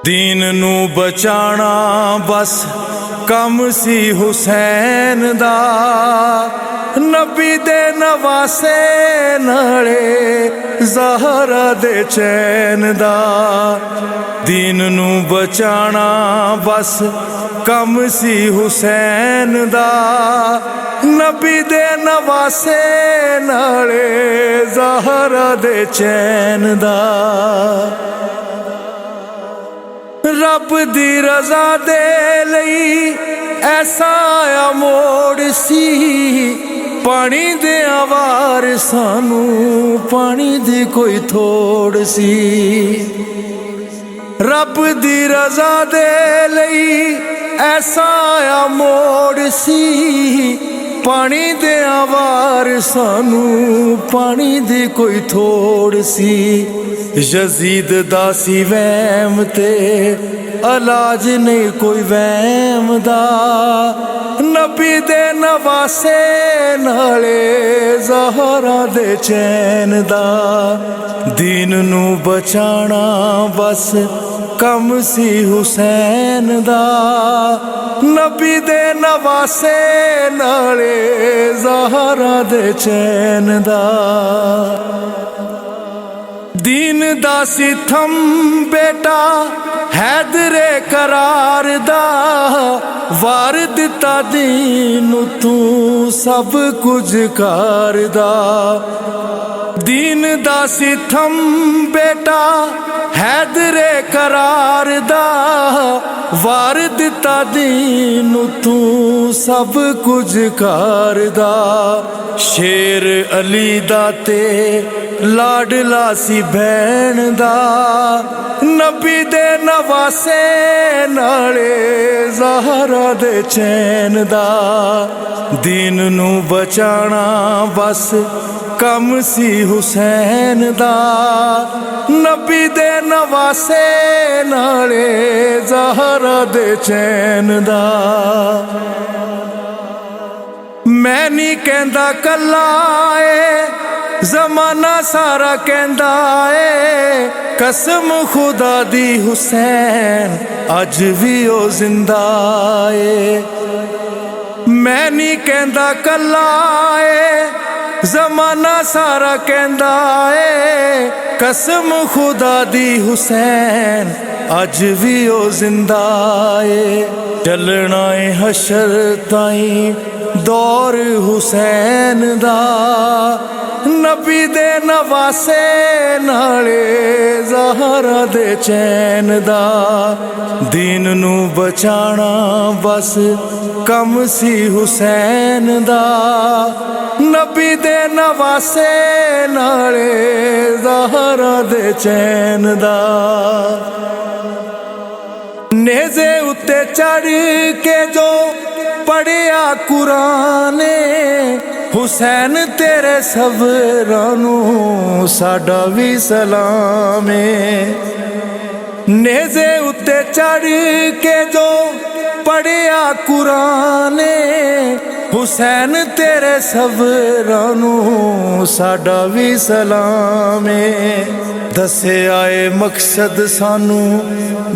दीन नू बचाना बस कम सी हुसैन दा, नबी दे नवासे नाले ज़हरा दे चैन दा। दीन नू बचाना बस कम सी हुसैन दा, नबी दे नवासे नाले ज़हरा दे चैन दा। रब दी रजा दे लई ऐसा आया मोड़ सी, पानी दे आवार सानू पानी दी कोई थोड़ सी। रब दी रजा दे लई ऐसा आया मोड़ सी, पानी दे आवार सानू पानी दी कोई थोड़ सी। यजीद दासी वहम ते इलाज नहीं कोई वहम दा, नबी दे नवासे नाले ज़हरा दे चैन दा। दीन नू बचाना बस कम सी हुसैन दा, नबी दे नवासे नाले ज़हरा दे चैन दा। दीन दा सिथम बेटा हैदरे करार दा, वार दिता दीन तू सब कुछ करदा। दीन दा सिथम बेटा हैदरे करार दा, वार दिता दीन तू सब कुछ करदा। शेर अली दा ते लाडला सी भैन दा, नबी दे नवासे नाले ज़हरा दे चैन दा। दीन नू बचाना बस कम सी हुसैन दा, नबी दे नवासे नाले ज़हरा दे चैन दा। मैं नहीं कहंदा कल्ला ए ज़माना सारा कहंदा ए, कसम खुदा दी हुसैन अज भी ओ जिंदा ए। मैं नहीं कहंदा कल्ला ए ज़माना सारा कहंदा ए, कसम खुदा दी हुसैन अज भी ओ जिंदा ए। चलना ए हशर ताई दौर हुसैन दा, नबी दे नवासे नाले ज़हरा दे चैन दा। दीन नू बचाना बस कम सी हुसैन दा, नबी दे नवासे नाले ज़हरा दे चैन दा। नेज़े उत्ते चढ़ के जो पढ़िया कुरान, हुसैन तेरे सबरां नू साडा भी सलाम है। नेज़े उत्ते चढ़ के जो पढ़िया कुरान, हुसैन तेरे सबरां नू साडा भी सलाम है। दसे आए मकसद सानू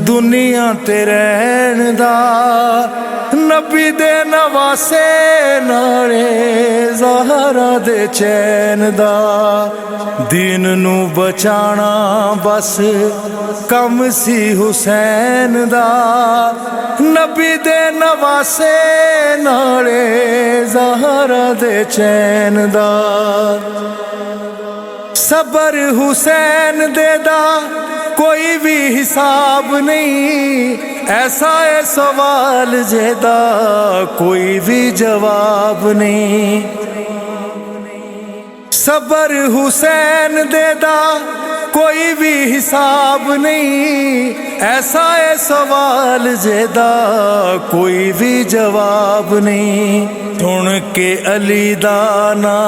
दुनिया ते रहन दा, नबी दे नवासे नाले ज़हरा दे चैन दा। दीन नू बचाना बस कम सी हुसैन दा, नबी दे नवासे नाले ज़हरा दे चैन दा। सबर हुसैन दे दा कोई भी हिसाब नहीं, ऐसा है सवाल जेदा कोई भी जवाब नहीं। सबर हुसैन दे दा कोई भी हिसाब नहीं, ऐसा है सवाल जेदा कोई भी जवाब नहीं। सुन के अली दा ना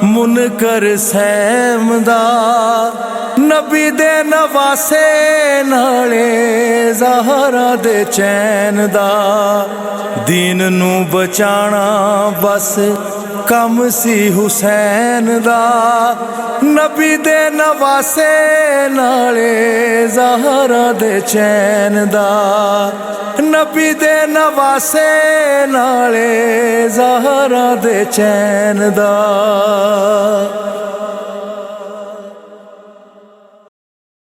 मुनकर सहम दा, नबी दे नवासे नाले ज़हरा दे चैन दा। दीन नू बचाना बस ਕੰਮ ਸੀ ਹੁਸੈਨ ਦਾ ਨਬੀ ਦੇ ਨਵਾਸੇ ਨਾਲੇ ਜ਼ਹਰਾ ਦੇ ਚੈਨ ਦਾ ਨਬੀ ਦੇ ਨਵਾਸੇ ਨਾਲੇ ਜ਼ਹਰਾ ਦੇ ਚੈਨ ਦਾ।